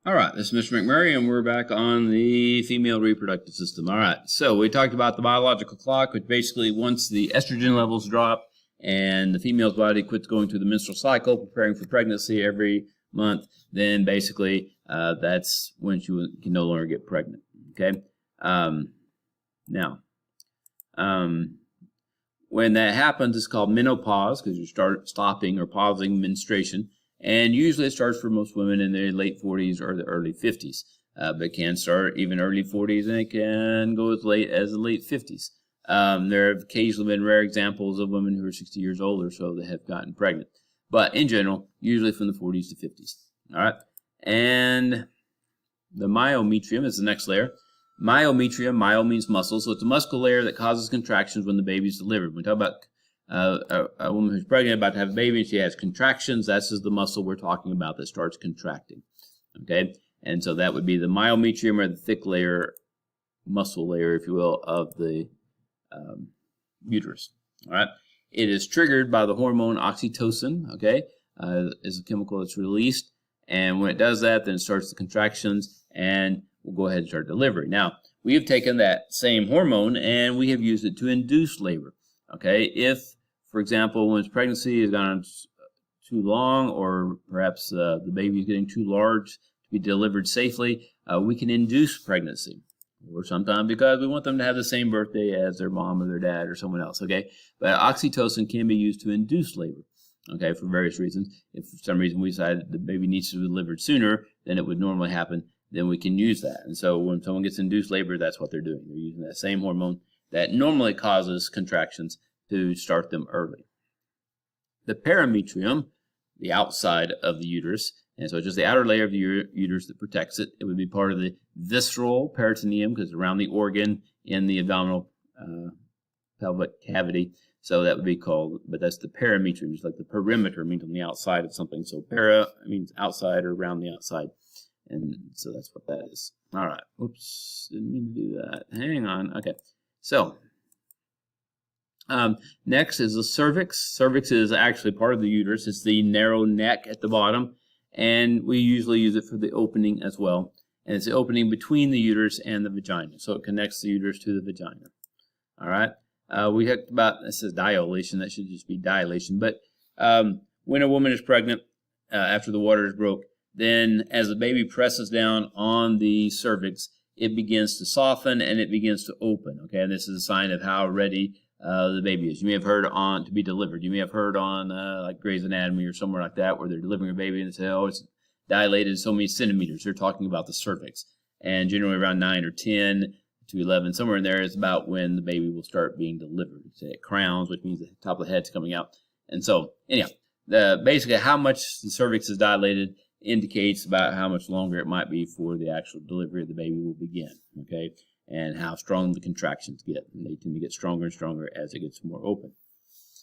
All right, this is Mr. McMurray, and we're back on the female reproductive system. All right, so we talked about the biological clock, which basically once the estrogen levels drop and the female's body quits going through the menstrual cycle, preparing for pregnancy every month, then basically that's when she can no longer get pregnant. Okay, now when that happens, it's called menopause because you start stopping or pausing menstruation. And usually it starts for most women in their late 40s or the early 50s. But it can start even early 40s and it can go as late as the late 50s. There have occasionally been rare examples of women who are 60 years old or so that have gotten pregnant. But in general, usually from the 40s to 50s. All right. And the myometrium is the next layer. Myometrium, myo means muscle, so it's a muscle layer that causes contractions when the baby is delivered. When we talk about a woman who's pregnant, about to have a baby, and she has contractions, that's the muscle we're talking about that starts contracting. Okay, and so that would be the myometrium, or the thick layer, muscle layer, if you will, of the uterus. All right, it is triggered by the hormone oxytocin. Okay, is a chemical that's released, and when it does that, then it starts the contractions, and we'll go ahead and start delivery. Now, we have taken that same hormone and we have used it to induce labor. Okay, if, for example, when pregnancy has gone on too long, or perhaps the baby is getting too large to be delivered safely, we can induce pregnancy. Or sometimes because we want them to have the same birthday as their mom or their dad or someone else. Okay, but oxytocin can be used to induce labor. Okay, for various reasons. If for some reason we decide the baby needs to be delivered sooner than it would normally happen, then we can use that. And so when someone gets induced labor, that's what they're doing. They're using that same hormone that normally causes contractions to start them early. The perimetrium, the outside of the uterus, and so it's just the outer layer of the uterus that protects it. It would be part of the visceral peritoneum because it's around the organ in the abdominal pelvic cavity. So that would be called, but that's the perimetrium. Just like the perimeter means on the outside of something. So para means outside or around the outside. And so that's what that is. All right. Oops. Didn't mean to do that. Hang on. Okay. So next is the cervix. Cervix is actually part of the uterus. It's the narrow neck at the bottom. And we usually use it for the opening as well. And it's the opening between the uterus and the vagina. So it connects the uterus to the vagina. All right. We talked about, this is dilation. That should just be dilation. But when a woman is pregnant, after the water is broke, then as the baby presses down on the cervix, it begins to soften and it begins to open. Okay, and this is a sign of how ready the baby is. You may have heard on to be delivered. You may have heard on like Grey's Anatomy or somewhere like that where they're delivering a baby and they say, oh, it's dilated so many centimeters. They're talking about the cervix. And generally around 9 or 10 to 11, somewhere in there is about when the baby will start being delivered. Say it crowns, which means the top of the head's coming out. And so, anyhow, basically how much the cervix is dilated indicates about how much longer it might be for the actual delivery of the baby will begin, okay, and how strong the contractions get. And they tend to get stronger and stronger as it gets more open.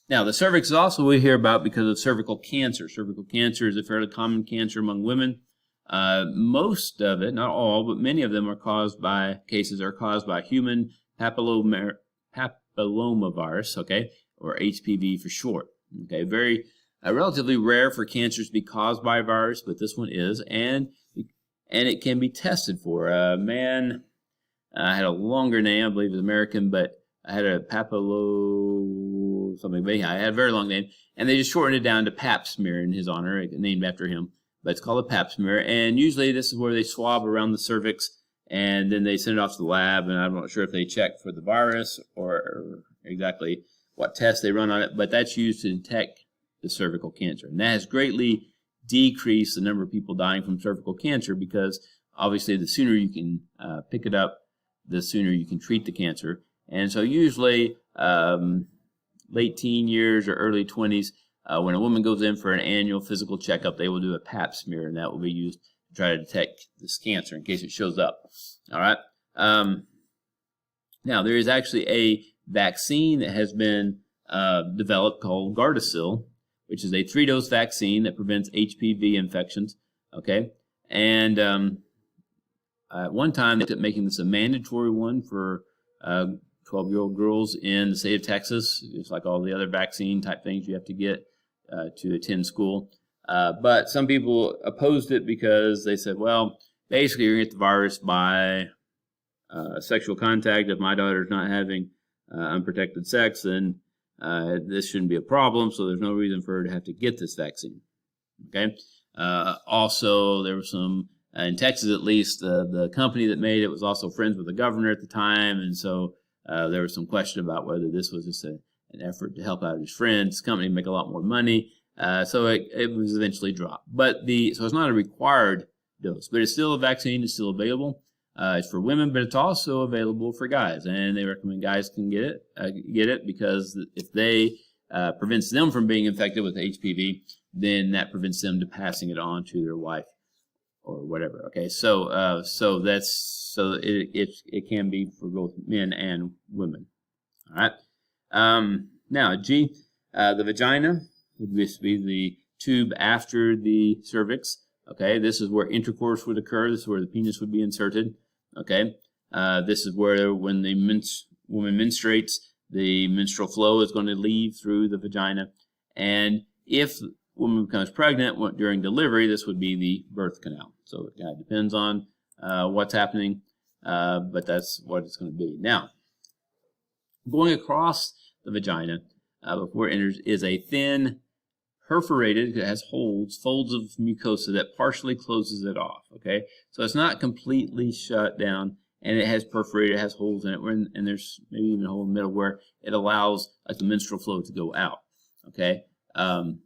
Now, the cervix is also we hear about because of cervical cancer. Cervical cancer is a fairly common cancer among women. Most of it, not all, but many of them are caused by human papillomavirus, okay, or HPV for short. Okay, very relatively rare for cancers to be caused by a virus, but this one is, and it can be tested for. A man had a longer name, I believe it was American, but I had a papillo something, but yeah, I had a very long name, and they just shortened it down to Pap smear in his honor, named after him. But it's called a Pap smear, and usually this is where they swab around the cervix, and then they send it off to the lab, and I'm not sure if they check for the virus or exactly what test they run on it, but that's used to detect the cervical cancer. And that has greatly decreased the number of people dying from cervical cancer because obviously the sooner you can pick it up, the sooner you can treat the cancer. And so usually late teen years or early 20s, when a woman goes in for an annual physical checkup, they will do a Pap smear, and that will be used to try to detect this cancer in case it shows up. All right. Now, there is actually a vaccine that has been developed called Gardasil, which is a 3-dose vaccine that prevents HPV infections. Okay. And at one time, they ended up making this a mandatory one for 12-year-old girls in the state of Texas. It's like all the other vaccine type things you have to get to attend school. But some people opposed it because they said, well, basically you're going to get the virus by sexual contact. If my daughter's not having unprotected sex, then this shouldn't be a problem, so there's no reason for her to have to get this vaccine. Okay. Also, there was some, in Texas at least, the company that made it was also friends with the governor at the time, and so there was some question about whether this was just an effort to help out his friends. The company make a lot more money, so it was eventually dropped. But so it's not a required dose, but it's still a vaccine. It's still available. It's for women, but it's also available for guys, and they recommend guys can get it because if they prevents them from being infected with HPV, then that prevents them to passing it on to their wife or whatever. Okay, so it can be for both men and women. All right. Now G, the vagina would be the tube after the cervix. Okay, this is where intercourse would occur. This is where the penis would be inserted. Okay, this is where when the woman menstruates, the menstrual flow is going to leave through the vagina, and if the woman becomes pregnant during delivery, this would be the birth canal. So it kind of depends on what's happening, but that's what it's going to be. Now, going across the vagina before it enters is a thin, perforated, it has folds of mucosa that partially closes it off. Okay, so it's not completely shut down, and it has perforated, it has holes in it, and there's maybe even a hole in the middle where it allows like the menstrual flow to go out. Okay, it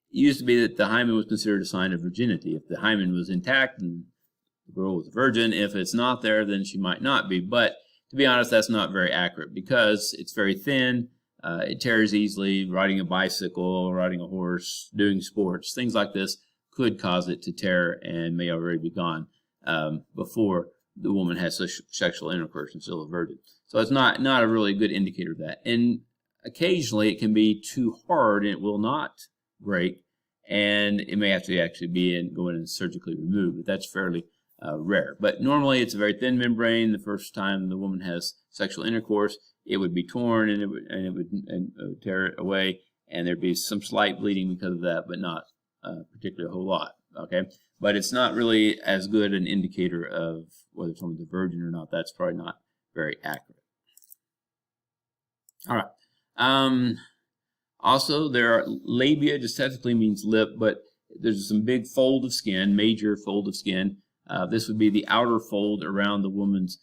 used to be that the hymen was considered a sign of virginity. If the hymen was intact, and the girl was a virgin. If it's not there, then she might not be. But to be honest, that's not very accurate because it's very thin. It tears easily. Riding a bicycle, riding a horse, doing sports, things like this could cause it to tear and may already be gone before the woman has sexual intercourse and still a virgin. So it's not a really good indicator of that. And occasionally it can be too hard and it will not break, and it may have to actually go in and surgically remove, but that's fairly rare. But normally it's a very thin membrane. The first time the woman has sexual intercourse, it would be torn and it would tear it away, and there'd be some slight bleeding because of that, but not particularly a whole lot. Okay, but it's not really as good an indicator of whether someone's a virgin or not. That's probably not very accurate. All right. Also, there are labia, just technically means lip, but there's some big fold of skin, major fold of skin. This would be the outer fold around the woman's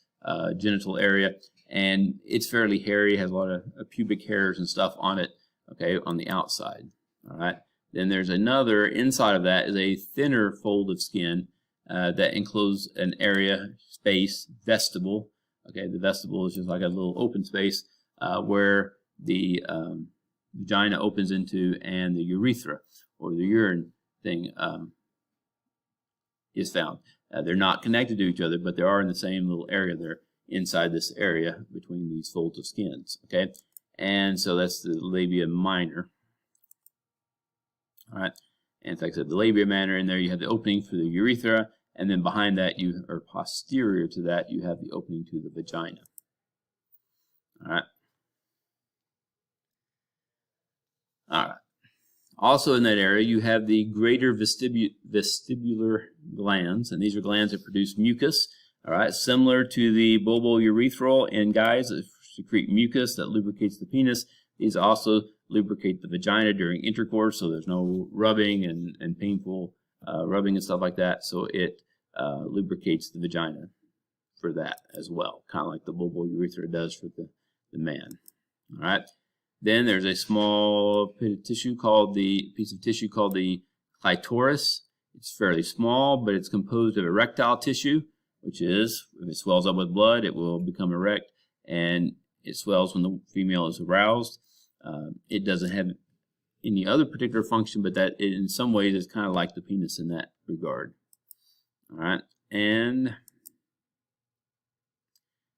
genital area, and it's fairly hairy, has a lot of pubic hairs and stuff on it, okay, on the outside. All right. Then there's another, inside of that is a thinner fold of skin that encloses an area, space, vestibule. Okay, the vestibule is just like a little open space where the vagina opens into, and the urethra or the urine thing is found. They're not connected to each other, but they are in the same little area there inside this area between these folds of skins. Okay, and so that's the labia minor. All right, and in fact, the labia minor, in there you have the opening for the urethra, and then behind that, or posterior to that, you have the opening to the vagina. All right. All right. Also in that area, you have the greater vestibular glands, and these are glands that produce mucus. All right, similar to the bulbourethral in guys that secrete mucus that lubricates the penis. These also lubricate the vagina during intercourse, so there's no rubbing and painful rubbing and stuff like that. So it lubricates the vagina for that as well, kind of like the bulbourethra does for the man. All right. Then there's a small piece of tissue called the clitoris. It's fairly small, but it's composed of erectile tissue, which is, if it swells up with blood, it will become erect, and it swells when the female is aroused. It doesn't have any other particular function, but that it, in some ways, is kind of like the penis in that regard. All right, and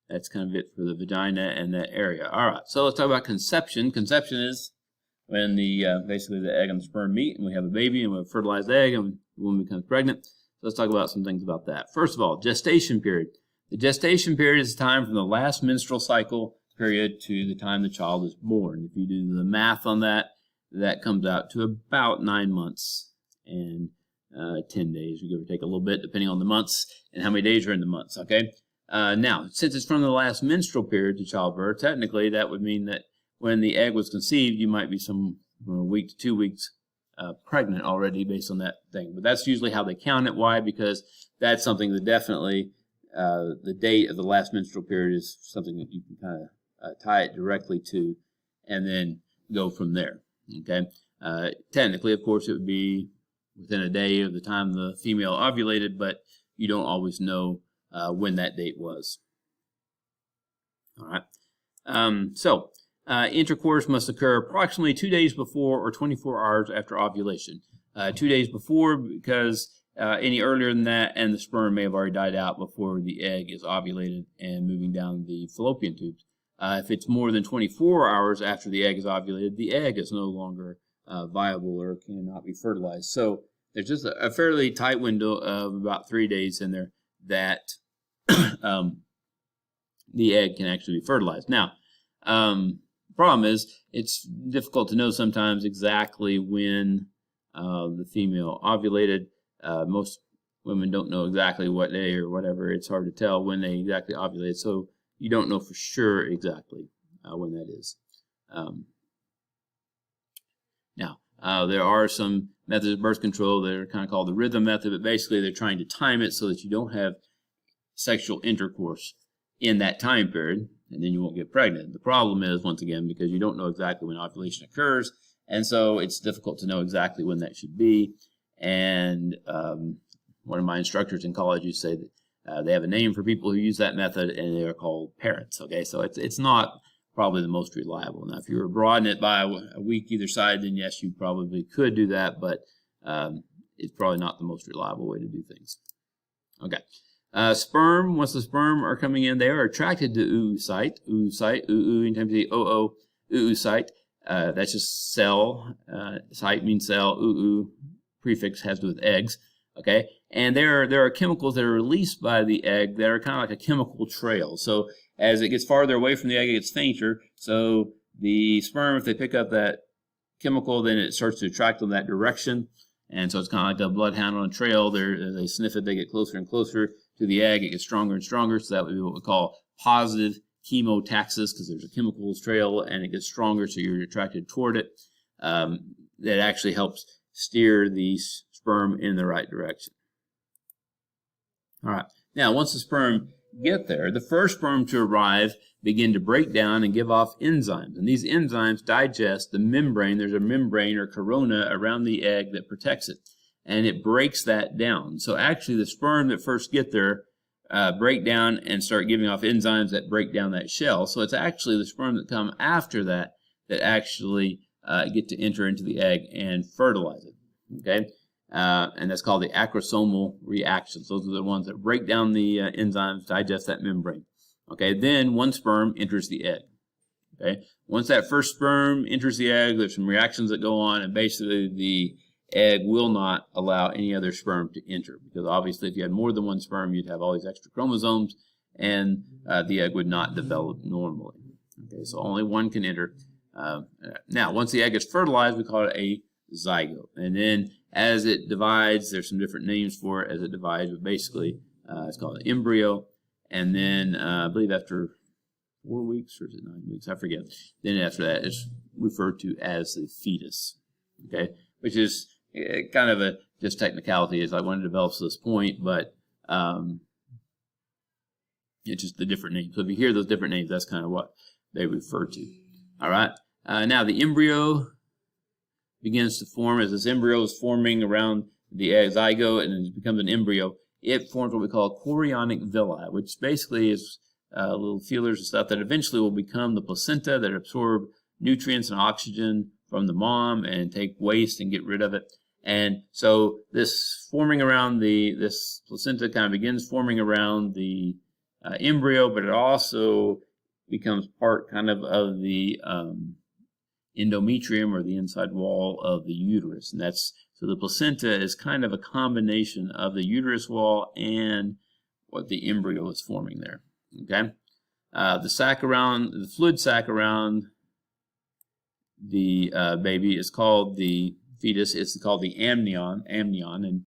that's kind of it for the vagina and that area. All right, so let's talk about conception. Conception is when basically the egg and the sperm meet, and we have a baby, and we have a fertilized egg, and the woman becomes pregnant. So let's talk about some things about that. First of all, gestation period. The gestation period is the time from the last menstrual cycle period to the time the child is born. If you do the math on that, that comes out to about 9 months. And 10 days. You give or take a little bit depending on the months and how many days are in the months, okay? Now, since it's from the last menstrual period to childbirth, technically that would mean that when the egg was conceived, you might be some week to 2 weeks pregnant already based on that thing. But that's usually how they count it. Why? Because that's something that definitely, the date of the last menstrual period is something that you can kind of tie it directly to and then go from there, okay? Technically, of course, it would be within a day of the time the female ovulated, but you don't always know when that date was. All right. Intercourse must occur approximately 2 days before or 24 hours after ovulation. 2 days before, because any earlier than that, and the sperm may have already died out before the egg is ovulated and moving down the fallopian tubes. If it's more than 24 hours after the egg is ovulated, the egg is no longer viable or cannot be fertilized. So there's just a fairly tight window of about 3 days in there that the egg can actually be fertilized. Now, the problem is it's difficult to know sometimes exactly when the female ovulated. Most women don't know exactly what day or whatever. It's hard to tell when they exactly ovulate, so you don't know for sure exactly when that is. Now, there are some methods of birth control that are kind of called the rhythm method, but basically they're trying to time it so that you don't have sexual intercourse in that time period, and then you won't get pregnant. The problem is, once again, because you don't know exactly when ovulation occurs, and so it's difficult to know exactly when that should be. And one of my instructors in college used to say that they have a name for people who use that method, and they are called parents. Okay, so it's not probably the most reliable. Now, if you were broaden it by a week either side, then yes, you probably could do that, but it's probably not the most reliable way to do things. Okay. Sperm, once the sperm are coming in, they are attracted to oocyte. Oocyte, anytime you see oocyte, that's just cell. Site means cell. Prefix has to do with eggs. Okay, and there are chemicals that are released by the egg that are kind of like a chemical trail. So as it gets farther away from the egg, it gets fainter. So the sperm, if they pick up that chemical, then it starts to attract in that direction. And so it's kind of like a bloodhound on a trail. As they sniff it, they get closer and closer to the egg. It gets stronger and stronger. So that would be what we call positive chemotaxis, because there's a chemicals trail and it gets stronger, so you're attracted toward it. That actually helps steer the sperm in the right direction. All right. Now, once the sperm get there, the first sperm to arrive begin to break down and give off enzymes. And these enzymes digest the membrane. There's a membrane or corona around the egg that protects it. And it breaks that down. So actually the sperm that first get there break down and start giving off enzymes that break down that shell. So it's actually the sperm that come after that that actually get to enter into the egg and fertilize it. Okay? And that's called the acrosomal reactions. Those are the ones that break down the enzymes, digest that membrane. Okay, then one sperm enters the egg. Okay, once that first sperm enters the egg, there's some reactions that go on, and basically the egg will not allow any other sperm to enter, because obviously if you had more than one sperm, you'd have all these extra chromosomes, and the egg would not develop normally. Okay, so only one can enter. Now, once the egg is fertilized, we call it a zygote. And then as it divides, there's some different names for it as it divides, but basically it's called an embryo. And then I believe after 4 weeks, or is it 9 weeks? I forget. Then after that, it's referred to as the fetus. Okay, which is kind of a just technicality, as I want to develop to this point, but it's just the different names. So if you hear those different names, that's kind of what they refer to. All right. Now the embryo begins to form. As this embryo is forming around the egg zygote and it becomes an embryo, it forms what we call chorionic villi, which basically is little feelers and stuff that eventually will become the placenta that absorb nutrients and oxygen from the mom and take waste and get rid of it. And so this forming around this placenta kind of begins forming around the embryo, but it also becomes part kind of the endometrium, or the inside wall of the uterus. And that's, so the placenta is kind of a combination of the uterus wall and what the embryo is forming there. Okay, the fluid sac around the baby is called the fetus. It's called the amnion, and